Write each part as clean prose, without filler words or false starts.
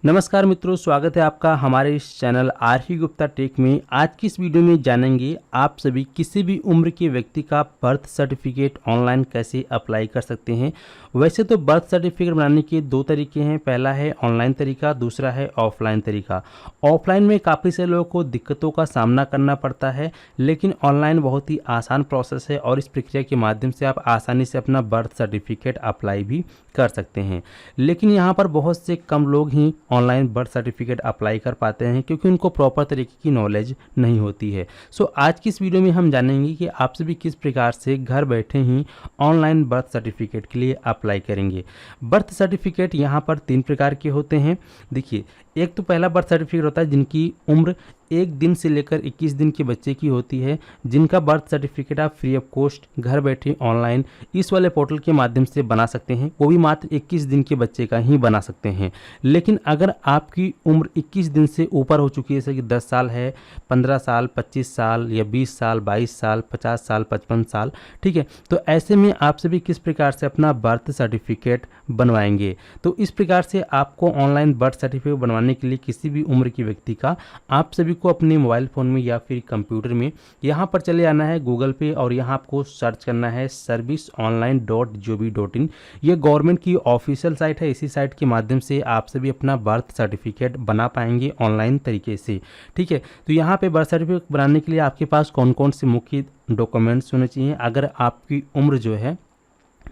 नमस्कार मित्रों, स्वागत है आपका हमारे इस चैनल आरही गुप्ता टेक में। आज की इस वीडियो में जानेंगे आप सभी किसी भी उम्र के व्यक्ति का बर्थ सर्टिफिकेट ऑनलाइन कैसे अप्लाई कर सकते हैं। वैसे तो बर्थ सर्टिफिकेट बनाने के दो तरीके हैं, पहला है ऑनलाइन तरीका, दूसरा है ऑफलाइन तरीका। ऑफलाइन में काफ़ी से लोगों को दिक्कतों का सामना करना पड़ता है, लेकिन ऑनलाइन बहुत ही आसान प्रोसेस है और इस प्रक्रिया के माध्यम से आप आसानी से अपना बर्थ सर्टिफिकेट अप्लाई भी कर सकते हैं। लेकिन यहाँ पर बहुत से कम लोग ही ऑनलाइन बर्थ सर्टिफिकेट अप्लाई कर पाते हैं क्योंकि उनको प्रॉपर तरीके की नॉलेज नहीं होती है। सो आज की इस वीडियो में हम जानेंगे कि आप सभी किस प्रकार से घर बैठे ही ऑनलाइन बर्थ सर्टिफिकेट के लिए अप्लाई करेंगे। बर्थ सर्टिफिकेट यहाँ पर 3 प्रकार के होते हैं। देखिए, एक तो पहला बर्थ सर्टिफिकेट होता है जिनकी उम्र 1 दिन से लेकर 21 दिन के बच्चे की होती है, जिनका बर्थ सर्टिफिकेट आप फ्री ऑफ कॉस्ट घर बैठे ऑनलाइन इस वाले पोर्टल के माध्यम से बना सकते हैं। वो भी मात्र 21 दिन के बच्चे का ही बना सकते हैं। लेकिन अगर आपकी उम्र 21 दिन से ऊपर हो चुकी है, जैसे कि 10 साल है, 15 साल, 25 साल या 20 साल, 22 साल, 50 साल, 55 साल, ठीक है, तो ऐसे में आप सभी किस प्रकार से अपना बर्थ सर्टिफिकेट बनवाएंगे। तो इस प्रकार से आपको ऑनलाइन बर्थ सर्टिफिकेट बनवाने के लिए किसी भी उम्र के व्यक्ति का आप सभी को अपने मोबाइल फ़ोन में या फिर कंप्यूटर में यहाँ पर चले आना है गूगल पे और यहाँ आपको सर्च करना है serviceonline.gov.in। ये गवर्नमेंट की ऑफिशियल साइट है। इसी साइट के माध्यम से आप सभी अपना बर्थ सर्टिफिकेट बना पाएंगे ऑनलाइन तरीके से, ठीक है। तो यहाँ पे बर्थ सर्टिफिकेट बनाने के लिए आपके पास कौन कौन से मुख्य डॉक्यूमेंट्स होने चाहिए। अगर आपकी उम्र जो है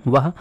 वह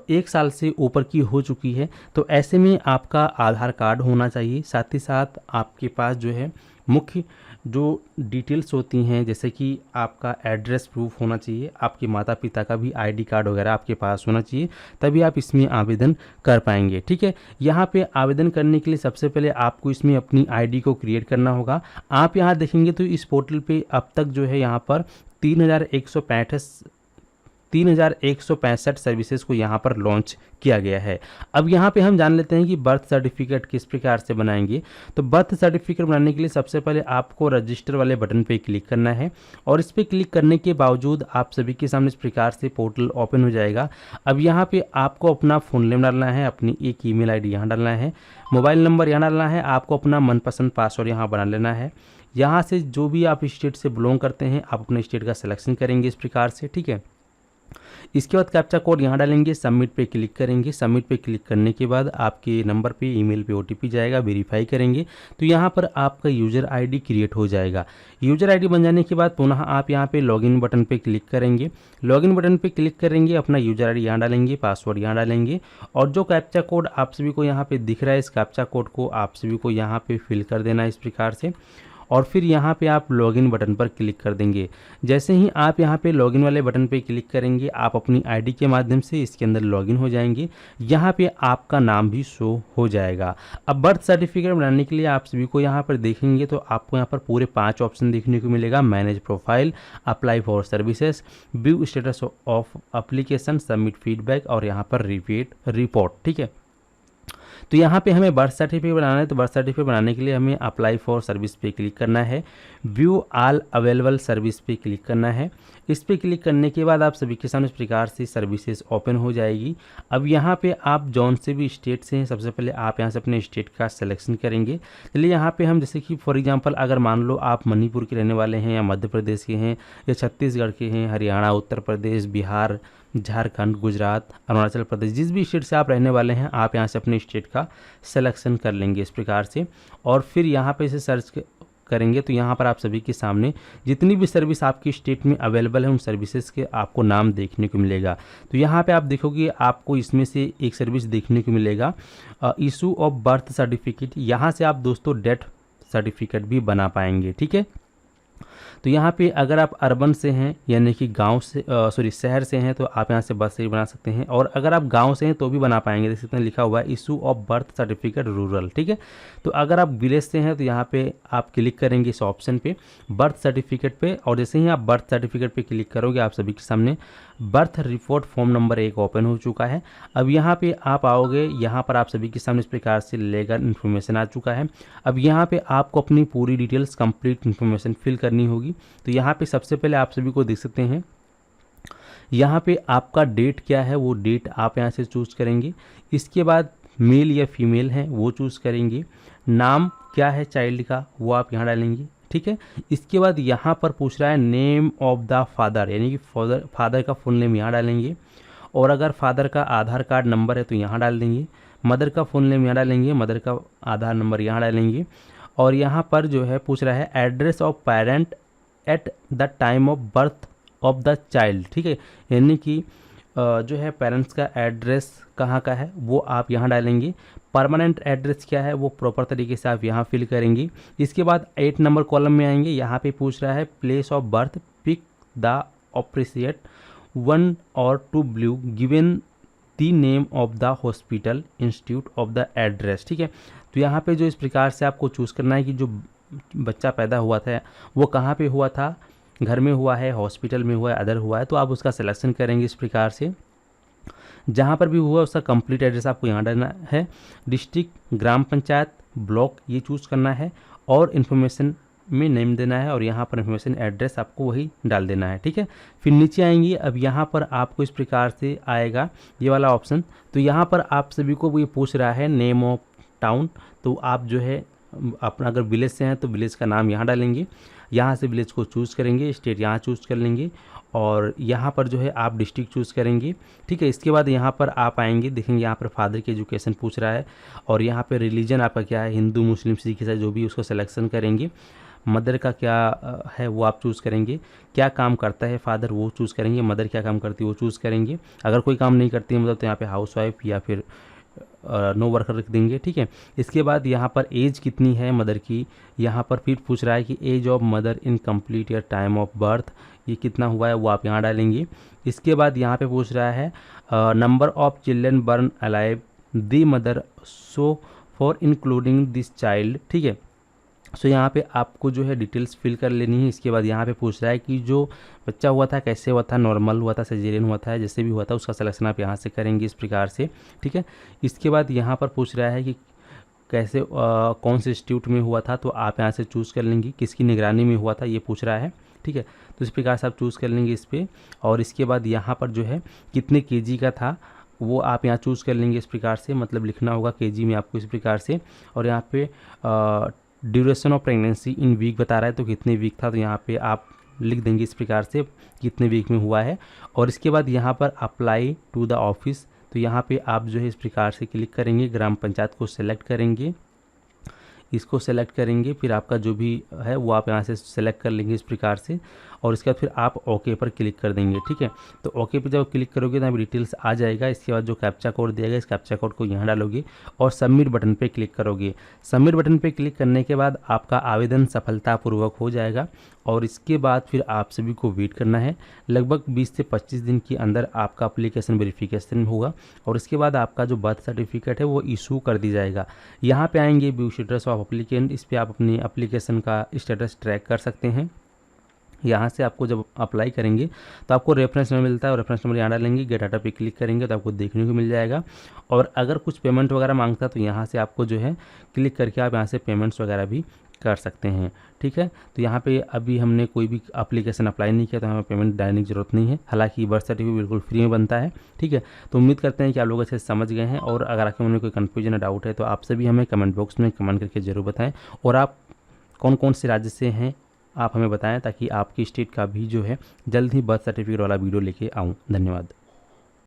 1 साल से ऊपर की हो चुकी है तो ऐसे में आपका आधार कार्ड होना चाहिए। साथ ही साथ आपके पास जो है मुख्य जो डिटेल्स होती हैं, जैसे कि आपका एड्रेस प्रूफ होना चाहिए, आपके माता पिता का भी आईडी कार्ड वगैरह आपके पास होना चाहिए, तभी आप इसमें आवेदन कर पाएंगे, ठीक है। यहाँ पे आवेदन करने के लिए सबसे पहले आपको इसमें अपनी आईडी को क्रिएट करना होगा। आप यहाँ देखेंगे तो इस पोर्टल पे अब तक जो है यहाँ पर 3165 सर्विसेज को यहाँ पर लॉन्च किया गया है। अब यहाँ पे हम जान लेते हैं कि बर्थ सर्टिफिकेट किस प्रकार से बनाएंगे। तो बर्थ सर्टिफिकेट बनाने के लिए सबसे पहले आपको रजिस्टर वाले बटन पे क्लिक करना है और इस पर क्लिक करने के बावजूद आप सभी के सामने इस प्रकार से पोर्टल ओपन हो जाएगा। अब यहाँ पे आपको अपना फ़ोन नेम डालना है, अपनी एक ईमेल आईडी यहाँ डालना है, मोबाइल नंबर यहाँ डालना है, आपको अपना मनपसंद पासवर्ड यहाँ बना लेना है। यहाँ से जो भी आप स्टेट से बिलोंग करते हैं आप अपने स्टेट का सिलेक्शन करेंगे इस प्रकार से, ठीक है। इसके बाद कैप्चा कोड यहाँ डालेंगे, सबमिट पे क्लिक करेंगे। सबमिट पे क्लिक करने के बाद आपके नंबर पे ईमेल पे ओटीपी जाएगा, वेरीफाई करेंगे तो यहाँ पर आपका यूज़र आईडी क्रिएट हो जाएगा। यूज़र आईडी बन जाने के बाद पुनः आप यहाँ पे लॉगिन बटन पे क्लिक करेंगे। लॉगिन बटन पे क्लिक करेंगे, अपना यूज़र आईडी यहाँ डालेंगे, पासवर्ड यहाँ डालेंगे और जो कैप्चा कोड आप सभी को यहाँ पे दिख रहा है इस कैप्चा कोड को आप सभी को यहाँ पे फिल कर देना है इस प्रकार से और फिर यहाँ पे आप लॉगिन बटन पर क्लिक कर देंगे। जैसे ही आप यहाँ पे लॉगिन वाले बटन पे क्लिक करेंगे आप अपनी आईडी के माध्यम से इसके अंदर लॉगिन हो जाएंगे। यहाँ पे आपका नाम भी शो हो जाएगा। अब बर्थ सर्टिफिकेट बनाने के लिए आप सभी को यहाँ पर देखेंगे तो आपको यहाँ पर पूरे 5 ऑप्शन देखने को मिलेगा। Manage profile, apply for services, view status of application, submit feedback और यहाँ पर रिपीट रिपोर्ट, ठीक है। तो यहाँ पे हमें बर्थ सर्टिफिकेट बनाना है तो बर्थ सर्टिफिकेट बनाने के लिए हमें अप्लाई फॉर सर्विस पे क्लिक करना है, व्यू ऑल अवेलेबल सर्विस पे क्लिक करना है। इस पे क्लिक करने के बाद आप सभी के सामने इस प्रकार से सर्विसेज ओपन हो जाएगी। अब यहाँ पे आप जौन से भी स्टेट से हैं सबसे पहले आप यहाँ से अपने स्टेट का सिलेक्शन करेंगे। चलिए यहाँ पे हम जैसे कि फॉर एग्जांपल अगर मान लो आप मणिपुर के रहने वाले हैं या मध्य प्रदेश के हैं या छत्तीसगढ़ के हैं, हरियाणा, उत्तर प्रदेश, बिहार, झारखंड, गुजरात, अरुणाचल प्रदेश, जिस भी स्टेट से आप रहने वाले हैं आप यहाँ से अपने स्टेट का सिलेक्शन कर लेंगे इस प्रकार से और फिर यहाँ पे इसे सर्च करेंगे तो यहाँ पर आप सभी के सामने जितनी भी सर्विस आपकी स्टेट में अवेलेबल है उन सर्विसेज के आपको नाम देखने को मिलेगा। तो यहाँ पे आप देखोगे आपको इसमें से एक सर्विस देखने को मिलेगा इशू ऑफ बर्थ सर्टिफिकेट। यहाँ से आप दोस्तों डेथ सर्टिफिकेट भी बना पाएंगे, ठीक है। तो यहाँ पे अगर आप अर्बन से हैं यानी कि गांव से शहर से हैं तो आप यहाँ से बर्थ सर्टिफिकेट बना सकते हैं और अगर आप गांव से हैं तो भी बना पाएंगे। देख सकते हैं लिखा हुआ है issue of birth certificate rural, ठीक है। तो अगर आप विलेज से हैं तो यहाँ पे आप क्लिक करेंगे इस ऑप्शन पे बर्थ सर्टिफिकेट पे और जैसे ही आप बर्थ सर्टिफिकेट पे क्लिक करोगे आप सभी के सामने birth report form number 1 open हो चुका है। अब यहाँ पे आप आओगे, यहाँ पर आप सभी के सामने इस प्रकार से लीगल इन्फॉर्मेशन आ चुका है। अब यहाँ पे आपको अपनी पूरी डिटेल्स कंप्लीट इन्फॉर्मेशन फिल करनी होगी। तो यहाँ पे सबसे पहले आप सभी को देख सकते हैं यहाँ पे आपका डेट क्या है वो डेट आप यहाँ से चूज करेंगे। इसके बाद मेल या फीमेल हैं वो चूज़ करेंगे, नाम क्या है चाइल्ड का वो आप यहाँ डालेंगे, ठीक है। इसके बाद यहाँ पर पूछ रहा है नेम ऑफ द फादर, यानी कि फादर का फुल नेम यहाँ डालेंगे, और अगर फादर का आधार कार्ड नंबर है तो यहाँ डाल देंगे, मदर का फुल नेम यहाँ डालेंगे, मदर का आधार नंबर यहाँ डालेंगे, और यहाँ पर जो है पूछ रहा है address of parent at the time of birth of the child, ठीक है, यानी कि जो है पेरेंट्स का एड्रेस कहाँ का है वो आप यहाँ डालेंगे, परमानेंट एड्रेस क्या है वो प्रॉपर तरीके से आप यहाँ फिल करेंगे। इसके बाद 8 नंबर कॉलम में आएंगे, यहाँ पे पूछ रहा है place of birth, pick the appreciate 1 और 2 blue given the name of the hospital institute of the address, ठीक है। तो यहाँ पे जो इस प्रकार से आपको चूज़ करना है कि जो बच्चा पैदा हुआ था वो कहाँ पे हुआ था, घर में हुआ है, हॉस्पिटल में हुआ है, अदर हुआ है, तो आप उसका सिलेक्शन करेंगे इस प्रकार से। जहाँ पर भी हुआ उसका कंप्लीट एड्रेस आपको यहाँ डालना है, डिस्ट्रिक्ट, ग्राम पंचायत, ब्लॉक ये चूज़ करना है, और इन्फॉर्मेशन में नेम देना है, और यहाँ पर इन्फॉर्मेशन एड्रेस आपको वही डाल देना है, ठीक है। फिर नीचे आएंगे, अब यहाँ पर आपको इस प्रकार से आएगा ये वाला ऑप्शन, तो यहाँ पर आप सभी को ये पूछ रहा है नेम ऑफ टाउन, तो आप जो है अपना अगर विलेज से हैं तो विलेज का नाम यहाँ डालेंगे, यहाँ से विलेज को चूज़ करेंगे, स्टेट यहाँ चूज़ कर लेंगे, और यहाँ पर जो है आप डिस्ट्रिक्ट चूज़ करेंगे, ठीक है। इसके बाद यहाँ पर आप आएंगे, देखेंगे यहाँ पर फादर की एजुकेशन पूछ रहा है, और यहाँ पे रिलीजन आपका क्या है, हिंदू, मुस्लिम, सिख, ईसाई जो भी उसको सिलेक्शन करेंगे, मदर का क्या है वो आप चूज़ करेंगे, क्या काम करता है फादर वो चूज़ करेंगे, मदर क्या काम करती है वो चूज़ करेंगे, अगर कोई काम नहीं करती है मतलब तो यहाँ पे हाउस वाइफ या फिर नो वर्कर रख देंगे, ठीक है। इसके बाद यहाँ पर एज कितनी है मदर की, यहाँ पर फिर पूछ रहा है कि age of mother in complete year time of birth ये कितना हुआ है वो आप यहाँ डालेंगे। इसके बाद यहाँ पे पूछ रहा है number of children burn alive the mother so for including this child, ठीक है। सो यहाँ पे आपको जो है डिटेल्स फिल कर लेनी है। इसके बाद यहाँ पे पूछ रहा है कि जो बच्चा हुआ था कैसे हुआ था, नॉर्मल हुआ था, सिजेरियन हुआ था, जैसे भी हुआ था उसका सिलेक्शन आप यहाँ से करेंगे इस प्रकार से, ठीक है। इसके बाद यहाँ पर पूछ रहा है कि कैसे कौन से इंस्टीट्यूट में हुआ था, तो आप यहाँ से चूज़ कर लेंगे, किसकी निगरानी में हुआ था ये पूछ रहा है, ठीक है। तो इस प्रकार से आप चूज़ कर लेंगे इस पर, और इसके बाद यहाँ पर जो है कितने केजी का था वो आप यहाँ चूज़ कर लेंगे इस प्रकार से, मतलब लिखना होगा केजी में आपको इस प्रकार से, और यहाँ पे duration of pregnancy in week बता रहा है तो कितने वीक था, तो यहाँ पे आप लिख देंगे इस प्रकार से कितने वीक में हुआ है। और इसके बाद यहाँ पर अप्लाई टू द ऑफिस, तो यहाँ पे आप जो है इस प्रकार से क्लिक करेंगे, ग्राम पंचायत को सेलेक्ट करेंगे, इसको सेलेक्ट करेंगे, फिर आपका जो भी है वो आप यहाँ से सेलेक्ट कर लेंगे इस प्रकार से, और इसके बाद फिर आप ओके पर क्लिक कर देंगे, ठीक है। तो ओके पर जब क्लिक करोगे तो यहाँ डिटेल्स आ जाएगा। इसके बाद जो कैप्चा कोड दिएगा इस कैप्चा कोड को यहाँ डालोगे और सबमिट बटन पे क्लिक करोगे। सबमिट बटन पे क्लिक करने के बाद आपका आवेदन सफलतापूर्वक हो जाएगा, और इसके बाद फिर आप सभी को वेट करना है। लगभग 20 से 25 दिन के अंदर आपका एप्लीकेशन वेरिफिकेशन होगा, और इसके बाद आपका जो बर्थ सर्टिफिकेट है वो इशू कर दी जाएगा। यहाँ पे आएंगे व्यू स्टेटस ऑफ एप्लीकेंट, इस पर आप अपनी एप्लीकेशन का स्टेटस ट्रैक कर सकते हैं। यहाँ से आपको जब अप्लाई करेंगे तो आपको रेफरेंस नंबर मिलता है, और रेफरेंस नंबर यहाँ डालेंगे, गेट डाटा पे क्लिक करेंगे तो आपको देखने को मिल जाएगा। और अगर कुछ पेमेंट वगैरह मांगता है तो यहाँ से आपको जो है क्लिक करके आप यहाँ से पेमेंट्स वगैरह भी कर सकते हैं, ठीक है। तो यहाँ पे अभी हमने कोई भी एप्लीकेशन अप्लाई नहीं किया तो हमें पेमेंट डालने की ज़रूरत नहीं है, हालांकि बर्थ सर्टिफिकेट बिल्कुल फ्री में बनता है, ठीक है। तो उम्मीद करते हैं कि आप लोग अच्छे से समझ गए हैं, और अगर आपके मन में कोई कन्फ्यूजन या डाउट है तो आप सभी हमें कमेंट बॉक्स में कमेंट करके ज़रूर बताएँ, और आप कौन कौन से राज्य से हैं आप हमें बताएं, ताकि आपकी स्टेट का भी जो है जल्द ही बर्थ सर्टिफिकेट वाला वीडियो लेके आऊँ। धन्यवाद।